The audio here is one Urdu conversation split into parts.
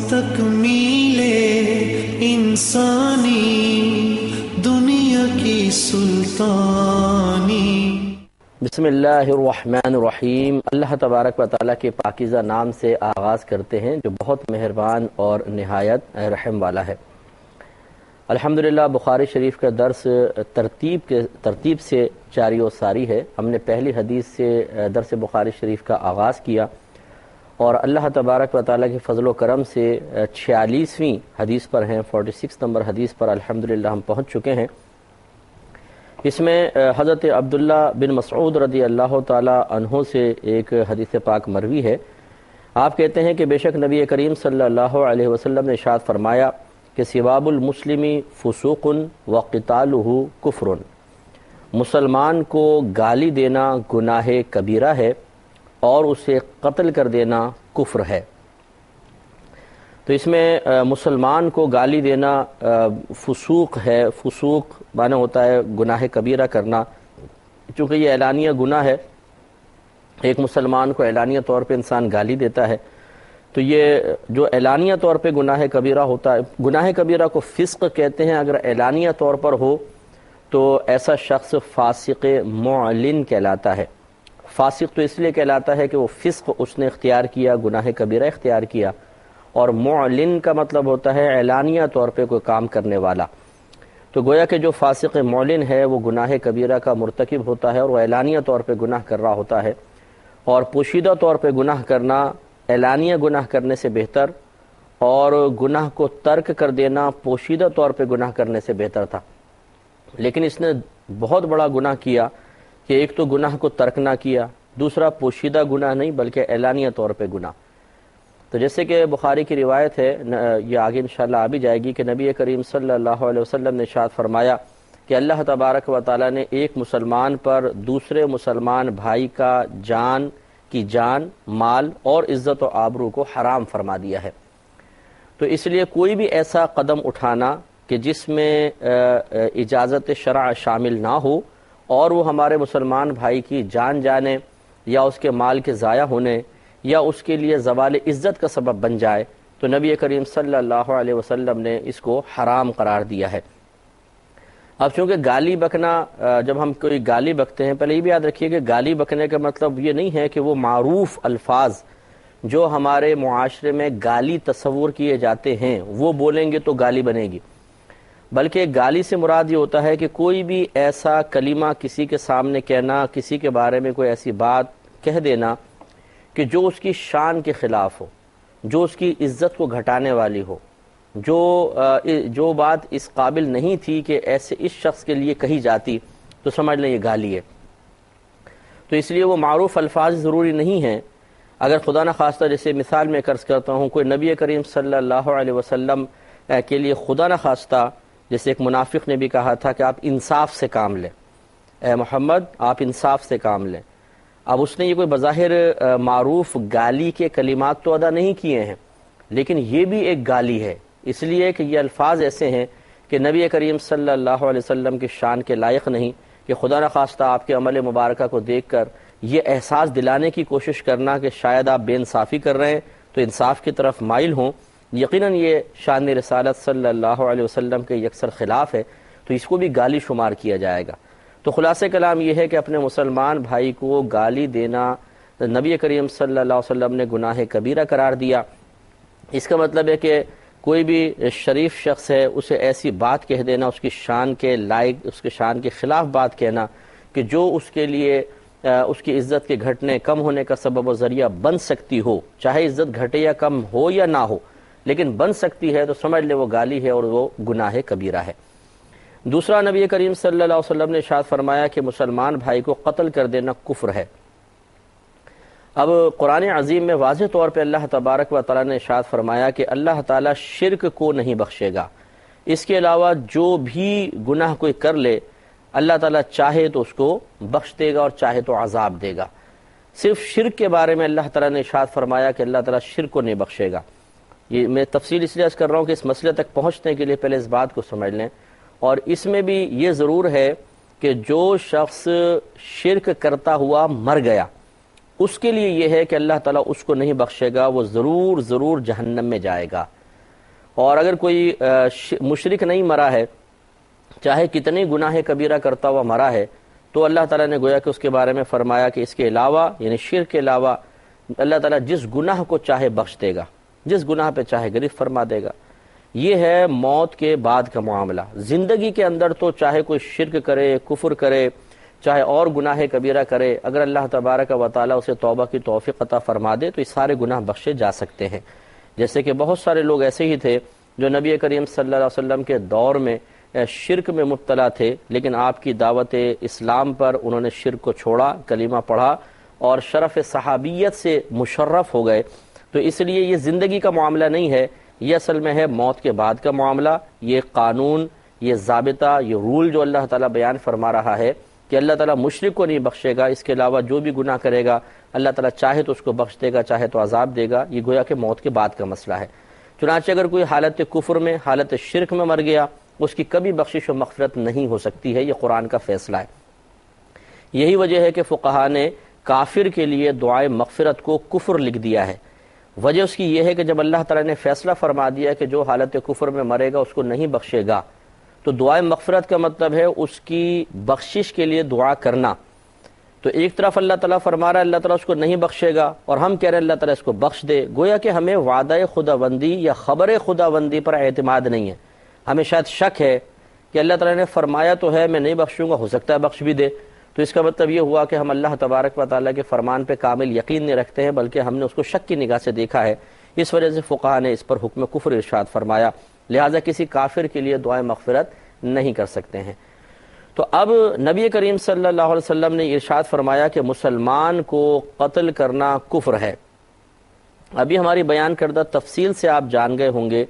تکمیل انسانی دنیا کی سلطانی۔ بسم اللہ الرحمن الرحیم۔ اللہ تبارک و تعالیٰ کے پاکیزہ نام سے آغاز کرتے ہیں جو بہت مہربان اور نہایت رحم والا ہے۔ الحمدللہ بخاری شریف کا درس ترتیب سے جاری و ساری ہے۔ ہم نے پہلی حدیث سے درس بخاری شریف کا آغاز کیا اور اللہ تبارک و تعالیٰ کے فضل و کرم سے 46ویں حدیث پر ہیں، 46 نمبر حدیث پر الحمدللہ ہم پہنچ چکے ہیں۔ اس میں حضرت عبداللہ بن مسعود رضی اللہ تعالیٰ عنہ سے ایک حدیث پاک مروی ہے۔ آپ کہتے ہیں کہ بے شک نبی کریم صلی اللہ علیہ وسلم نے ارشاد فرمایا کہ سباب المسلم فسوق وقتالہ کفر، مسلمان کو گالی دینا گناہ کبیرہ ہے اور اسے قتل کر دینا کفر ہے۔ تو اس میں مسلمان کو گالی دینا فسوق ہے۔ فسوق معنی ہوتا ہے گناہ کبیرہ کرنا، چونکہ یہ اعلانیہ گناہ ہے، ایک مسلمان کو اعلانیہ طور پہ انسان گالی دیتا ہے، تو یہ جو اعلانیہ طور پہ گناہ کبیرہ ہوتا ہے، گناہ کبیرہ کو فسق کہتے ہیں۔ اگر اعلانیہ طور پر ہو تو ایسا شخص فاسق معلن کہلاتا ہے۔ فاسق تو اس لیے کہلاتا ہے کہ وہ فسق اس نے اختیار کیا، گناہ کبیرہ اختیار کیا، اور معلن کا مطلب ہوتا ہے اعلانیہ طور پہ کوئی کام کرنے والا۔ تو گویا کہ جو فاسق معلن ہے وہ گناہ کبیرہ کا مرتکب ہوتا ہے اور وہ اعلانیہ طور پہ گناہ کر رہا ہوتا ہے، اور پوشیدہ طور پہ گناہ کرنا اعلانیہ گناہ کرنے سے بہتر، اور گناہ کو ترک کر دینا پوشیدہ طور پہ گناہ کرنے سے بہتر تھا۔ لیکن اس نے بہت بڑا گناہ کیا کہ ایک تو گناہ کو ترک نہ کیا، دوسرا پوشیدہ گناہ نہیں بلکہ اعلانیہ طور پہ گناہ۔ تو جیسے کہ بخاری کی روایت ہے، یہ آگے انشاءاللہ آ بھی جائے گی، کہ نبی کریم صلی اللہ علیہ وسلم نے ارشاد فرمایا کہ اللہ تبارک و تعالیٰ نے ایک مسلمان پر دوسرے مسلمان بھائی کا جان، مال اور عزت و آبرو کو حرام فرما دیا ہے۔ تو اس لیے کوئی بھی ایسا قدم اٹھانا کہ جس میں اجازت شرع شامل نہ ہو اور وہ ہمارے مسلمان بھائی کی جان جانے یا اس کے مال کے ضائع ہونے یا اس کے لیے زوال عزت کا سبب بن جائے، تو نبی کریم صلی اللہ علیہ وسلم نے اس کو حرام قرار دیا ہے۔ اب چونکہ گالی بکنا، جب ہم کوئی گالی بکتے ہیں، پہلے یہ بھی یاد رکھیے کہ گالی بکنے کا مطلب یہ نہیں ہے کہ وہ معروف الفاظ جو ہمارے معاشرے میں گالی تصور کیے جاتے ہیں وہ بولیں گے تو گالی بنے گی، بلکہ گالی سے مراد یہ ہوتا ہے کہ کوئی بھی ایسا کلمہ کسی کے سامنے کہنا، کسی کے بارے میں کوئی ایسی بات کہہ دینا کہ جو اس کی شان کے خلاف ہو، جو اس کی عزت کو گھٹانے والی ہو، جو بات اس قابل نہیں تھی کہ ایسے اس شخص کے لیے کہی جاتی، تو سمجھ لیں یہ گالی ہے۔ تو اس لیے وہ معروف الفاظ ضروری نہیں ہیں۔ اگر خدا نخواستہ، جیسے مثال میں عرض کرتا ہوں، کوئی نبی کریم صلی اللہ علیہ وسلم کے لیے خدا نخواستہ، جیسے ایک منافق نے بھی کہا تھا کہ آپ انصاف سے کام لیں، اے محمد آپ انصاف سے کام لیں۔ اب اس نے یہ کوئی بظاہر معروف گالی کے کلمات تو ادا نہیں کیے ہیں، لیکن یہ بھی ایک گالی ہے، اس لیے کہ یہ الفاظ ایسے ہیں کہ نبی کریم صلی اللہ علیہ وسلم کی شان کے لائق نہیں، کہ خدا نخواستہ آپ کے عمل مبارکہ کو دیکھ کر یہ احساس دلانے کی کوشش کرنا کہ شاید آپ بے انصافی کر رہے ہیں تو انصاف کی طرف مائل ہوں، یقیناً یہ شان رسالت صلی اللہ علیہ وسلم کے یکسر خلاف ہے، تو اس کو بھی گالی شمار کیا جائے گا۔ تو خلاصہ کلام یہ ہے کہ اپنے مسلمان بھائی کو گالی دینا نبی کریم صلی اللہ علیہ وسلم نے گناہ کبیرہ قرار دیا۔ اس کا مطلب ہے کہ کوئی بھی شریف شخص ہے اسے ایسی بات کہہ دینا، اس کی شان کے لائق، اس کے شان کے خلاف بات کہنا کہ جو اس کے لیے اس کی عزت کے گھٹنے کم ہونے کا سبب و ذریعہ بن سکتی ہو، چاہے عزت گھٹے یا کم ہو یا نہ ہو، لیکن بن سکتی ہے، تو سمجھ لے وہ گالی ہے اور وہ گناہ کبیرہ ہے۔ دوسرا، نبی کریم صلی اللہ علیہ وسلم نے ارشاد فرمایا کہ مسلمان بھائی کو قتل کر دینا کفر ہے۔ اب قرآن عظیم میں واضح طور پہ اللہ تبارک و تعالیٰ نے ارشاد فرمایا کہ اللہ تعالیٰ شرک کو نہیں بخشے گا، اس کے علاوہ جو بھی گناہ کوئی کر لے اللہ تعالیٰ چاہے تو اس کو بخش دے گا اور چاہے تو عذاب دے گا۔ صرف شرک کے بارے میں اللہ تعالیٰ نے ارشاد فرمایا کہ اللہ تعالیٰ شرک کو نہیں بخشے گا۔ یہ میں تفصیل اس لیے عرض کر رہا ہوں کہ اس مسئلے تک پہنچنے کے لیے پہلے اس بات کو سمجھ لیں، اور اس میں بھی یہ ضرور ہے کہ جو شخص شرک کرتا ہوا مر گیا اس کے لیے یہ ہے کہ اللہ تعالیٰ اس کو نہیں بخشے گا، وہ ضرور جہنم میں جائے گا۔ اور اگر کوئی مشرک نہیں مرا ہے، چاہے کتنی گناہ کبیرہ کرتا ہوا مرا ہے، تو اللہ تعالیٰ نے گویا کہ اس کے بارے میں فرمایا کہ اس کے علاوہ یعنی شرک کے علاوہ اللہ تعالیٰ جس گناہ کو چاہے بخش دے گا، جس گناہ پہ چاہے گرفت فرما دے گا۔ یہ ہے موت کے بعد کا معاملہ۔ زندگی کے اندر تو چاہے کوئی شرک کرے، کفر کرے، چاہے اور گناہ کبیرہ کرے، اگر اللہ تبارک و تعالیٰ اسے توبہ کی توفیق عطا فرما دے تو یہ سارے گناہ بخشے جا سکتے ہیں۔ جیسے کہ بہت سارے لوگ ایسے ہی تھے جو نبی کریم صلی اللہ علیہ وسلم کے دور میں شرک میں مبتلا تھے، لیکن آپ کی دعوت اسلام پر انہوں نے شرک کو چھوڑا، کلمہ پڑھا اور شرف صحابیت سے مشرف ہو گئے۔ تو اس لیے یہ زندگی کا معاملہ نہیں ہے، یہ اصل میں ہے موت کے بعد کا معاملہ۔ یہ قانون، یہ ضابطہ، یہ رول جو اللہ تعالیٰ بیان فرما رہا ہے کہ اللہ تعالیٰ مشرک کو نہیں بخشے گا، اس کے علاوہ جو بھی گناہ کرے گا اللہ تعالیٰ چاہے تو اس کو بخش دے گا، چاہے تو عذاب دے گا، یہ گویا کہ موت کے بعد کا مسئلہ ہے۔ چنانچہ اگر کوئی حالت کفر میں، حالت شرک میں مر گیا، اس کی کبھی بخشش و مغفرت نہیں ہو سکتی ہے، یہ قرآن کا فیصلہ ہے۔ یہی وجہ ہے کہ فقہا نے کافر کے لیے دعائے مغفرت کو کفر لکھ دیا ہے۔ وجہ اس کی یہ ہے کہ جب اللہ تعالیٰ نے فیصلہ فرما دیا کہ جو حالت کفر میں مرے گا اس کو نہیں بخشے گا، تو دعائے مغفرت کا مطلب ہے اس کی بخشش کے لیے دعا کرنا۔ تو ایک طرف اللہ تعالیٰ فرما رہا ہے اللہ تعالیٰ اس کو نہیں بخشے گا، اور ہم کہہ رہے ہیں اللہ تعالیٰ اس کو بخش دے۔ گویا کہ ہمیں وعدہ خداوندی یا خبر خداوندی پر اعتماد نہیں ہے، ہمیں شاید شک ہے کہ اللہ تعالیٰ نے فرمایا تو ہے میں نہیں بخشوں گا، ہو سکتا ہے بخش بھی دے۔ تو اس کا مطلب یہ ہوا کہ ہم اللہ تبارک و تعالیٰ کے فرمان پہ کامل یقین نہیں رکھتے ہیں، بلکہ ہم نے اس کو شک کی نگاہ سے دیکھا ہے۔ اس وجہ سے فقہا نے اس پر حکم کفر ارشاد فرمایا، لہٰذا کسی کافر کے لیے دعائے مغفرت نہیں کر سکتے ہیں۔ تو اب نبی کریم صلی اللہ علیہ وسلم نے ارشاد فرمایا کہ مسلمان کو قتل کرنا کفر ہے۔ ابھی ہماری بیان کردہ تفصیل سے آپ جان گئے ہوں گے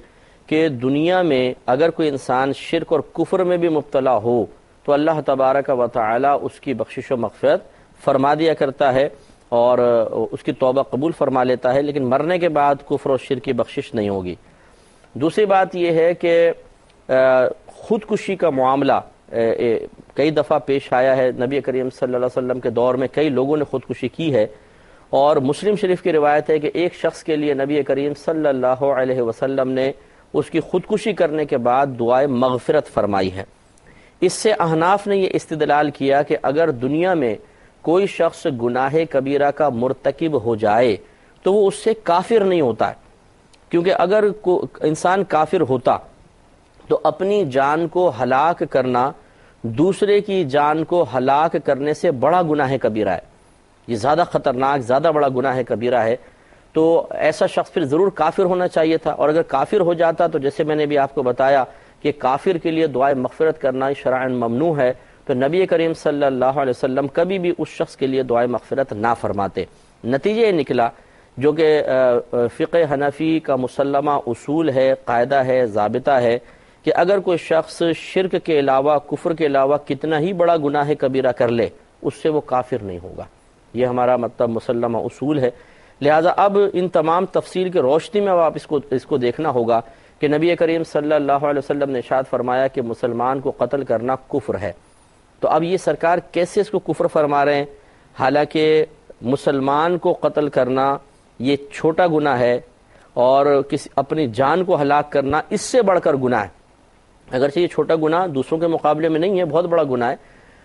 کہ دنیا میں اگر کوئی انسان شرک اور کفر میں بھی مبتلا ہو تو اللہ تبارک و تعالی اس کی بخشش و مغفرت فرما دیا کرتا ہے اور اس کی توبہ قبول فرما لیتا ہے، لیکن مرنے کے بعد کفر اور شرک کی بخشش نہیں ہوگی۔ دوسری بات یہ ہے کہ خودکشی کا معاملہ کئی دفعہ پیش آیا ہے، نبی کریم صلی اللہ علیہ وسلم کے دور میں کئی لوگوں نے خودکشی کی ہے، اور مسلم شریف کی روایت ہے کہ ایک شخص کے لیے نبی کریم صلی اللہ علیہ وسلم نے اس کی خودکشی کرنے کے بعد دعائے مغفرت فرمائی ہے۔ اس سے احناف نے یہ استدلال کیا کہ اگر دنیا میں کوئی شخص گناہ کبیرہ کا مرتکب ہو جائے تو وہ اس سے کافر نہیں ہوتا ہے، کیونکہ اگر انسان کافر ہوتا تو اپنی جان کو ہلاک کرنا دوسرے کی جان کو ہلاک کرنے سے بڑا گناہ کبیرہ ہے، یہ زیادہ خطرناک، زیادہ بڑا گناہ کبیرہ ہے۔ تو ایسا شخص پھر ضرور کافر ہونا چاہیے تھا، اور اگر کافر ہو جاتا تو جیسے میں نے بھی آپ کو بتایا کہ کافر کے لیے دعائے مغفرت کرنا شرعاً ممنوع ہے، تو نبی کریم صلی اللہ علیہ وسلم کبھی بھی اس شخص کے لیے دعائے مغفرت نہ فرماتے۔ نتیجہ یہ نکلا جو کہ فقہ حنفی کا مسلمہ اصول ہے، قاعدہ ہے، ضابطہ ہے کہ اگر کوئی شخص شرک کے علاوہ، کفر کے علاوہ کتنا ہی بڑا گناہ کبیرہ کر لے اس سے وہ کافر نہیں ہوگا، یہ ہمارا مطلب مسلمہ اصول ہے۔ لہٰذا اب ان تمام تفصیل کی روشنی میں آپ اس کو دیکھنا ہوگا کہ نبی کریم صلی اللہ علیہ وسلم نے ارشاد فرمایا کہ مسلمان کو قتل کرنا کفر ہے۔ تو اب یہ سرکار کیسے اس کو کفر فرما رہے ہیں؟ حالانکہ مسلمان کو قتل کرنا یہ چھوٹا گناہ ہے، اور اپنی جان کو ہلاک کرنا اس سے بڑھ کر گناہ ہے۔ اگرچہ یہ چھوٹا گناہ دوسروں کے مقابلے میں نہیں ہے، بہت بڑا گناہ ہے،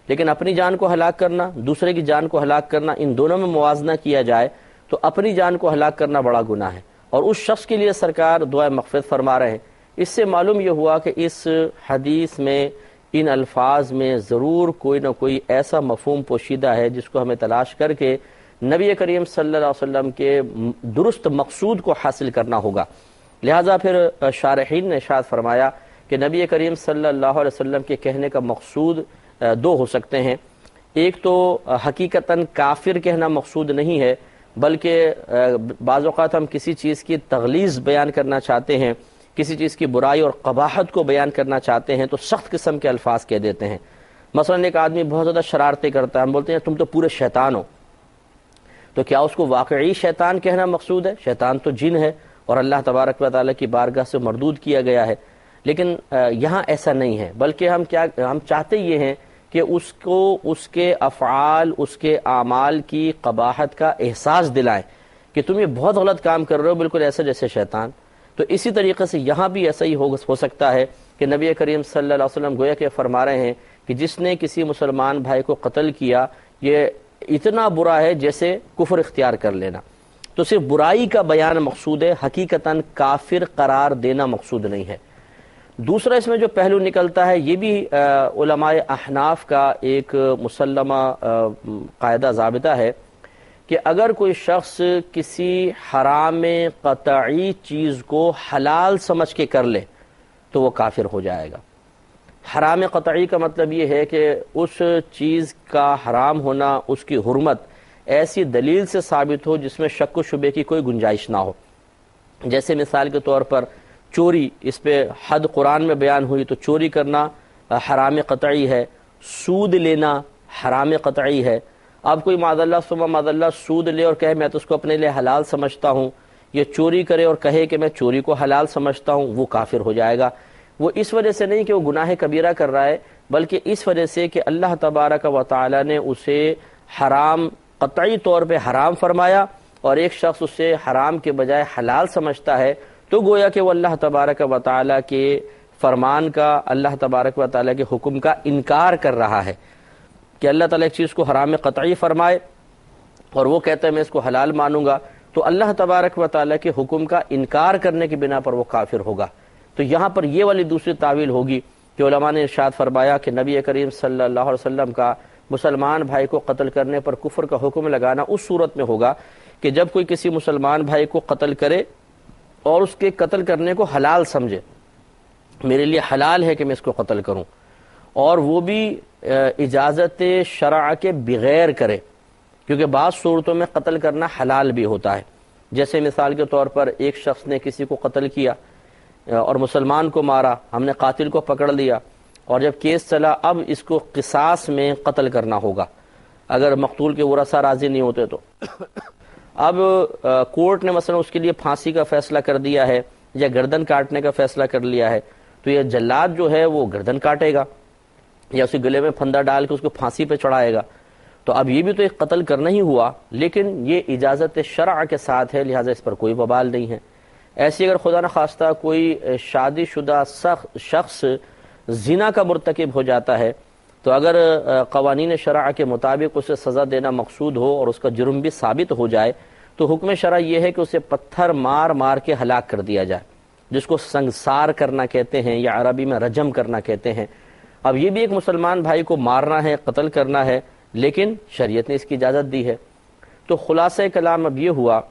لیکن اپنی جان کو ہلاک کرنا، دوسرے کی جان کو ہلاک کرنا، ان دونوں میں موازنہ کیا جائے تو اپنی جان کو ہلاک کرنا بڑا گناہ ہے، اور اس شخص کے لیے سرکار دعائے مغفرت فرما رہے ہیں۔ اس سے معلوم یہ ہوا کہ اس حدیث میں، ان الفاظ میں ضرور کوئی نہ کوئی ایسا مفہوم پوشیدہ ہے جس کو ہمیں تلاش کر کے نبی کریم صلی اللہ علیہ وسلم کے درست مقصود کو حاصل کرنا ہوگا۔ لہٰذا پھر شارحین نے ارشاد فرمایا کہ نبی کریم صلی اللہ علیہ وسلم کے کہنے کا مقصود دو ہو سکتے ہیں۔ ایک تو حقیقتاً کافر کہنا مقصود نہیں ہے، بلکہ بعض اوقات ہم کسی چیز کی تغلیظ بیان کرنا چاہتے ہیں، کسی چیز کی برائی اور قباحت کو بیان کرنا چاہتے ہیں تو سخت قسم کے الفاظ کہہ دیتے ہیں۔ مثلا ایک آدمی بہت زیادہ شرارتیں کرتا ہے، ہم بولتے ہیں تم تو پورے شیطان ہو، تو کیا اس کو واقعی شیطان کہنا مقصود ہے؟ شیطان تو جن ہے اور اللہ تبارک و تعالیٰ کی بارگاہ سے مردود کیا گیا ہے، لیکن یہاں ایسا نہیں ہے، بلکہ ہم چاہتے یہ ہیں کہ اس کو اس کے افعال، اس کے اعمال کی قباحت کا احساس دلائیں کہ تم یہ بہت غلط کام کر رہے ہو، بالکل ایسا جیسے شیطان۔ تو اسی طریقے سے یہاں بھی ایسا ہی ہو سکتا ہے کہ نبی کریم صلی اللہ علیہ وسلم گویا کہ فرما رہے ہیں کہ جس نے کسی مسلمان بھائی کو قتل کیا یہ اتنا برا ہے جیسے کفر اختیار کر لینا. تو صرف برائی کا بیان مقصود ہے، حقیقتاً کافر قرار دینا مقصود نہیں ہے. دوسرا اس میں جو پہلو نکلتا ہے، یہ بھی علماء احناف کا ایک مسلمہ قاعدہ ضابطہ ہے کہ اگر کوئی شخص کسی حرام قطعی چیز کو حلال سمجھ کے کر لے تو وہ کافر ہو جائے گا. حرام قطعی کا مطلب یہ ہے کہ اس چیز کا حرام ہونا، اس کی حرمت ایسی دلیل سے ثابت ہو جس میں شک و شبے کی کوئی گنجائش نہ ہو. جیسے مثال کے طور پر چوری، اس پہ حد قرآن میں بیان ہوئی تو چوری کرنا حرام قطعی ہے، سود لینا حرام قطعی ہے. اب کوئی معاذ اللہ ثم معاذ اللہ سود لے اور کہے میں تو اس کو اپنے لیے حلال سمجھتا ہوں، یہ چوری کرے اور کہے کہ میں چوری کو حلال سمجھتا ہوں، وہ کافر ہو جائے گا. وہ اس وجہ سے نہیں کہ وہ گناہ کبیرہ کر رہا ہے، بلکہ اس وجہ سے کہ اللہ تبارک و تعالی نے اسے حرام قطعی طور پہ حرام فرمایا اور ایک شخص اسے حرام کے بجائے حلال سمجھتا ہے تو گویا کہ وہ اللہ تبارک و تعالی کے فرمان کا، اللہ تبارک و تعالی کے حکم کا انکار کر رہا ہے. کہ اللہ تعالیٰ ایک چیز کو حرام قطعی فرمائے اور وہ کہتا ہے میں اس کو حلال مانوں گا، تو اللہ تبارک و تعالیٰ کے حکم کا انکار کرنے کی بنا پر وہ کافر ہوگا. تو یہاں پر یہ والی دوسری تعویل ہوگی کہ علماء نے ارشاد فرمایا کہ نبی کریم صلی اللہ علیہ وسلم کا مسلمان بھائی کو قتل کرنے پر کفر کا حکم لگانا اس صورت میں ہوگا کہ جب کوئی کسی مسلمان بھائی کو قتل کرے اور اس کے قتل کرنے کو حلال سمجھے، میرے لیے حلال ہے کہ میں اس کو قتل کروں، اور وہ بھی اجازت شرع کے بغیر کرے، کیونکہ بعض صورتوں میں قتل کرنا حلال بھی ہوتا ہے. جیسے مثال کے طور پر ایک شخص نے کسی کو قتل کیا اور مسلمان کو مارا، ہم نے قاتل کو پکڑ لیا اور جب کیس چلا اب اس کو قصاص میں قتل کرنا ہوگا اگر مقتول کے ورثاء راضی نہیں ہوتے تو. اب کورٹ نے مثلا اس کے لیے پھانسی کا فیصلہ کر دیا ہے یا گردن کاٹنے کا فیصلہ کر لیا ہے، تو یہ جلاد جو ہے وہ گردن کاٹے گا یا اسی گلے میں پھندا ڈال کے اس کو پھانسی پہ چڑھائے گا. تو اب یہ بھی تو ایک قتل کرنا ہی ہوا، لیکن یہ اجازت شرع کے ساتھ ہے، لہٰذا اس پر کوئی وبال نہیں ہے. ایسی اگر خدا نخواستہ کوئی شادی شدہ شخص زنا کا مرتکب ہو جاتا ہے تو اگر قوانین شرع کے مطابق اسے سزا دینا مقصود ہو اور اس کا جرم بھی ثابت ہو جائے تو حکم شرع یہ ہے کہ اسے پتھر مار مار کے ہلاک کر دیا جائے، جس کو سنگسار کرنا کہتے ہیں یا عربی میں رجم کرنا کہتے ہیں. اب یہ بھی ایک مسلمان بھائی کو مارنا ہے، قتل کرنا ہے، لیکن شریعت نے اس کی اجازت دی ہے. تو خلاصہ کلام اب یہ ہوا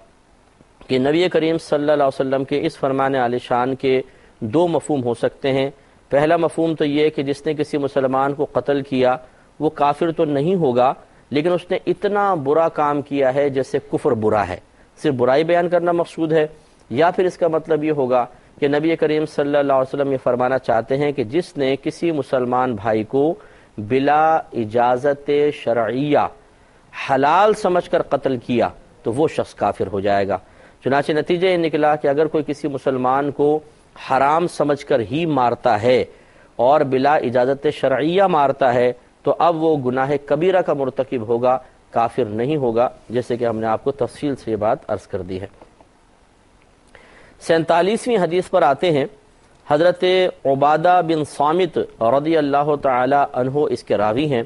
کہ نبی کریم صلی اللہ علیہ وسلم کے اس فرمان عالی شان کے دو مفہوم ہو سکتے ہیں. پہلا مفہوم تو یہ کہ جس نے کسی مسلمان کو قتل کیا وہ کافر تو نہیں ہوگا، لیکن اس نے اتنا برا کام کیا ہے جیسے کفر برا ہے، صرف برائی بیان کرنا مقصود ہے. یا پھر اس کا مطلب یہ ہوگا کہ نبی کریم صلی اللہ علیہ وسلم یہ فرمانا چاہتے ہیں کہ جس نے کسی مسلمان بھائی کو بلا اجازت شرعیہ حلال سمجھ کر قتل کیا تو وہ شخص کافر ہو جائے گا. چنانچہ نتیجہ یہ نکلا کہ اگر کوئی کسی مسلمان کو حرام سمجھ کر ہی مارتا ہے اور بلا اجازت شرعیہ مارتا ہے تو اب وہ گناہ کبیرہ کا مرتکب ہوگا، کافر نہیں ہوگا، جیسے کہ ہم نے آپ کو تفصیل سے یہ بات عرض کر دی ہے. 47ویں حدیث پر آتے ہیں. حضرت عبادہ بن صامت رضی اللہ تعالی عنہ اس کے راوی ہیں.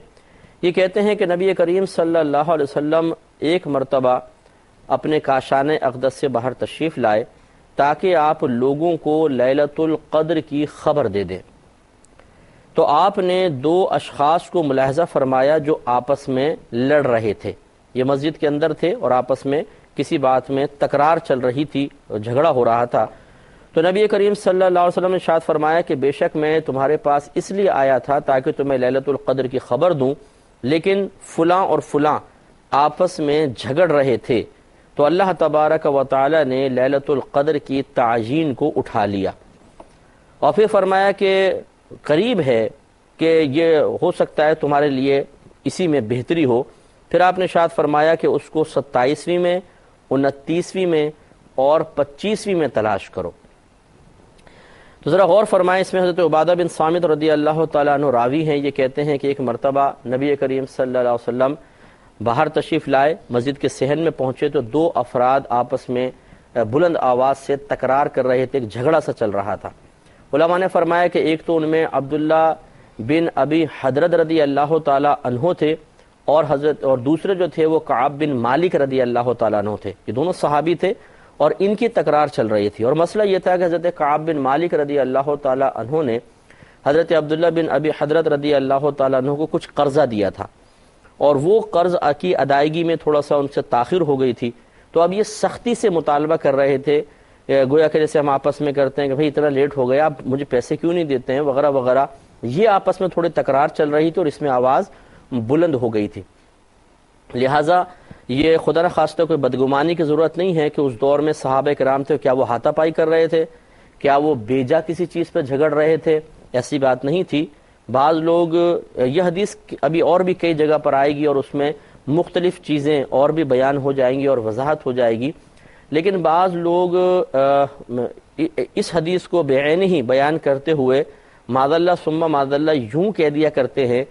یہ کہتے ہیں کہ نبی کریم صلی اللہ علیہ وسلم ایک مرتبہ اپنے کاشان اقدس سے باہر تشریف لائے تاکہ آپ لوگوں کو لیلۃ القدر کی خبر دے دیں. تو آپ نے دو اشخاص کو ملاحظہ فرمایا جو آپس میں لڑ رہے تھے. یہ مسجد کے اندر تھے اور آپس میں کسی بات میں تکرار چل رہی تھی، جھگڑا ہو رہا تھا. تو نبی کریم صلی اللہ علیہ وسلم نے ارشاد فرمایا کہ بے شک میں تمہارے پاس اس لیے آیا تھا تاکہ تمہیں لیلۃ القدر کی خبر دوں، لیکن فلاں اور فلاں آپس میں جھگڑ رہے تھے تو اللہ تبارک و تعالی نے لیلۃ القدر کی تعیین کو اٹھا لیا. اور پھر فرمایا کہ قریب ہے کہ یہ ہو سکتا ہے تمہارے لیے اسی میں بہتری ہو. پھر آپ نے ارشاد فرمایا کہ اس کو 27ویں میں، 29ویں میں اور 25ویں میں تلاش کرو. تو ذرا غور فرمائیں، اس میں حضرت عبادہ بن صامت رضی اللہ تعالیٰ عنہ راوی ہیں. یہ کہتے ہیں کہ ایک مرتبہ نبی کریم صلی اللہ علیہ وسلم باہر تشریف لائے، مسجد کے صحن میں پہنچے تو دو افراد آپس میں بلند آواز سے تکرار کر رہے تھے، ایک جھگڑا سا چل رہا تھا۔ علماء نے فرمایا کہ ایک تو ان میں عبداللہ بن ابی حضرت رضی اللہ تعالی عنہ تھے، اور دوسرے جو تھے وہ کعب بن مالک رضی اللہ تعالیٰ عنہ تھے۔ یہ دونوں صحابی تھے اور ان کی تکرار چل رہی تھی، اور مسئلہ یہ تھا کہ حضرت کعب بن مالک رضی اللہ تعالیٰ عنہ نے حضرت عبداللہ بن ابی حضرت رضی اللہ تعالیٰ عنہ کو کچھ قرضہ دیا تھا، اور وہ قرض کی ادائیگی میں تھوڑا سا ان سے تاخیر ہو گئی تھی، تو اب یہ سختی سے مطالبہ کر رہے تھے، گویا کہ جیسے ہم آپس میں کرتے ہیں کہ بھئی اتنا لیٹ ہو گیا، آپ مجھے پیسے کیوں نہیں دیتے ہیں وغیرہ وغیرہ۔ یہ آپس میں تھوڑی تکرار چل رہی تھی اور اس میں آواز بلند ہو گئی تھی۔ لہٰذا یہ خدا نخواستہ کوئی بدگمانی کی ضرورت نہیں ہے کہ اس دور میں صحابہ کرام تھے، کیا وہ ہاتھا پائی کر رہے تھے، کیا وہ بیجا کسی چیز پہ جھگڑ رہے تھے، ایسی بات نہیں تھی۔ بعض لوگ، یہ حدیث ابھی اور بھی کئی جگہ پر آئے گی اور اس میں مختلف چیزیں اور بھی بیان ہو جائیں گی اور وضاحت ہو جائے گی، لیکن بعض لوگ اس حدیث کو بعین ہی بیان کرتے ہوئے معاذ اللہ ثم معاذ اللہ یوں کہہ دیا کرتے ہیں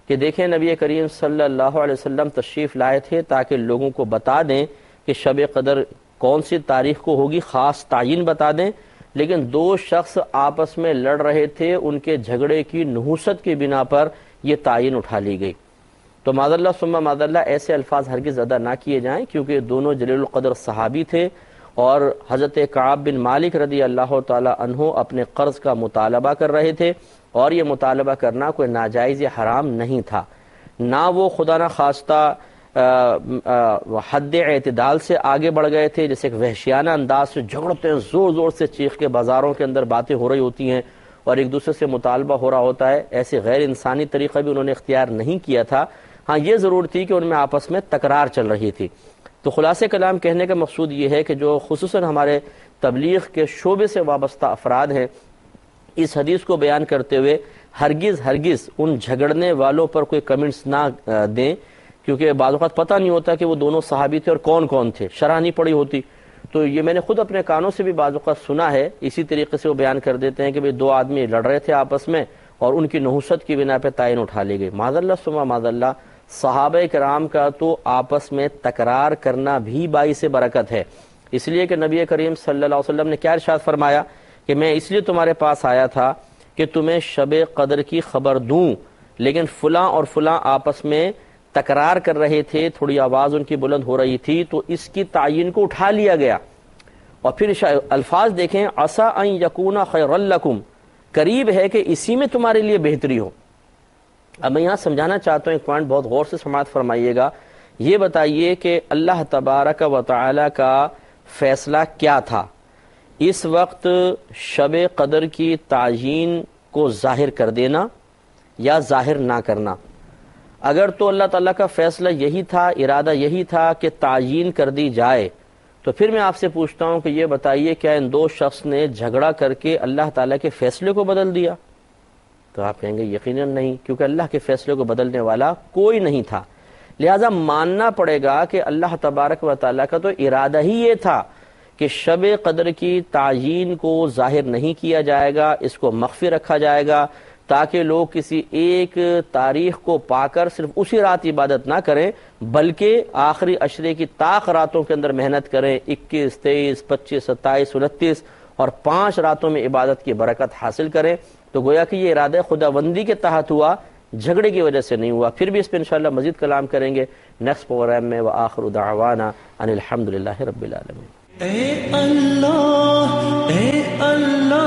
کہ دیکھیں نبی کریم صلی اللہ علیہ وسلم تشریف لائے تھے تاکہ لوگوں کو بتا دیں کہ شب قدر کون سی تاریخ کو ہوگی، خاص تعین بتا دیں، لیکن دو شخص آپس میں لڑ رہے تھے، ان کے جھگڑے کی نحوست کی بنا پر یہ تعین اٹھا لی گئی۔ تو معاذ اللہ ثم معاذ اللہ ایسے الفاظ ہرگز ادا نہ کیے جائیں، کیونکہ دونوں جلیل القدر صحابی تھے، اور حضرت کعب بن مالک رضی اللہ تعالی عنہ اپنے قرض کا مطالبہ کر رہے تھے، اور یہ مطالبہ کرنا کوئی ناجائز یا حرام نہیں تھا، نہ وہ خدا نہ خواستہ حد اعتدال سے آگے بڑھ گئے تھے، جیسے ایک وحشیانہ انداز سے جھگڑتے ہیں، زور زور سے چیخ کے بازاروں کے اندر باتیں ہو رہی ہوتی ہیں اور ایک دوسرے سے مطالبہ ہو رہا ہوتا ہے، ایسے غیر انسانی طریقہ بھی انہوں نے اختیار نہیں کیا تھا۔ ہاں یہ ضرور تھی کہ ان میں آپس میں تکرار چل رہی تھی۔ تو خلاصہ کلام کہنے کا مقصود یہ ہے کہ جو خصوصاً ہمارے تبلیغ کے شعبے سے وابستہ افراد ہیں، اس حدیث کو بیان کرتے ہوئے ہرگز ان جھگڑنے والوں پر کوئی کمنٹس نہ دیں، کیونکہ بعض اوقات پتہ نہیں ہوتا کہ وہ دونوں صحابی تھے اور کون کون تھے، شرح نہیں پڑی ہوتی۔ تو یہ میں نے خود اپنے کانوں سے بھی بعض اوقات سنا ہے، اسی طریقے سے وہ بیان کر دیتے ہیں کہ بھئی دو آدمی لڑ رہے تھے آپس میں اور ان کی نحوست کی بنا پہ تعین اٹھا لی گئی۔ معاذ اللہ ثم معاذ اللہ، صحابہ کرام کا تو آپس میں تکرار کرنا بھی باعث برکت ہے، اس لیے کہ نبی کریم صلی اللہ علیہ وسلم نے کیا ارشاد فرمایا کہ میں اس لیے تمہارے پاس آیا تھا کہ تمہیں شب قدر کی خبر دوں، لیکن فلاں اور فلاں آپس میں تکرار کر رہے تھے، تھوڑی آواز ان کی بلند ہو رہی تھی، تو اس کی تعین کو اٹھا لیا گیا۔ اور پھر الفاظ دیکھیں، عسیٰ ان یکون خیرا لکم، قریب ہے کہ اسی میں تمہارے لیے بہتری ہو۔ اب میں یہاں سمجھانا چاہتا ہوں ایک پوائنٹ، بہت غور سے سماعت فرمائیے گا۔ یہ بتائیے کہ اللہ تبارک و تعالی کا فیصلہ کیا تھا؟ اس وقت شب قدر کی تعین کو ظاہر کر دینا یا ظاہر نہ کرنا؟ اگر تو اللہ تعالیٰ کا فیصلہ یہی تھا، ارادہ یہی تھا کہ تعین کر دی جائے، تو پھر میں آپ سے پوچھتا ہوں کہ یہ بتائیے کیا ان دو شخص نے جھگڑا کر کے اللہ تعالیٰ کے فیصلے کو بدل دیا؟ تو آپ کہیں گے یقیناً نہیں، کیونکہ اللہ کے فیصلے کو بدلنے والا کوئی نہیں تھا۔ لہذا ماننا پڑے گا کہ اللہ تبارک و تعالیٰ کا تو ارادہ ہی یہ تھا کہ شب قدر کی تعین کو ظاہر نہیں کیا جائے گا، اس کو مخفی رکھا جائے گا، تاکہ لوگ کسی ایک تاریخ کو پا کر صرف اسی رات عبادت نہ کریں، بلکہ آخری عشرے کی طاق راتوں کے اندر محنت کریں، 21، 23، 25، 27، 29 اور 5 راتوں میں عبادت کی برکت حاصل کریں۔ تو گویا کہ یہ ارادہ خداوندی کے تحت ہوا، جھگڑے کی وجہ سے نہیں ہوا۔ پھر بھی اس پہ انشاءاللہ مزید کلام کریں گے نیکسٹ پروگرام میں۔ وآخر دعوانا ان الحمدللہ رب العالمین۔ اے اللہ، اے اللہ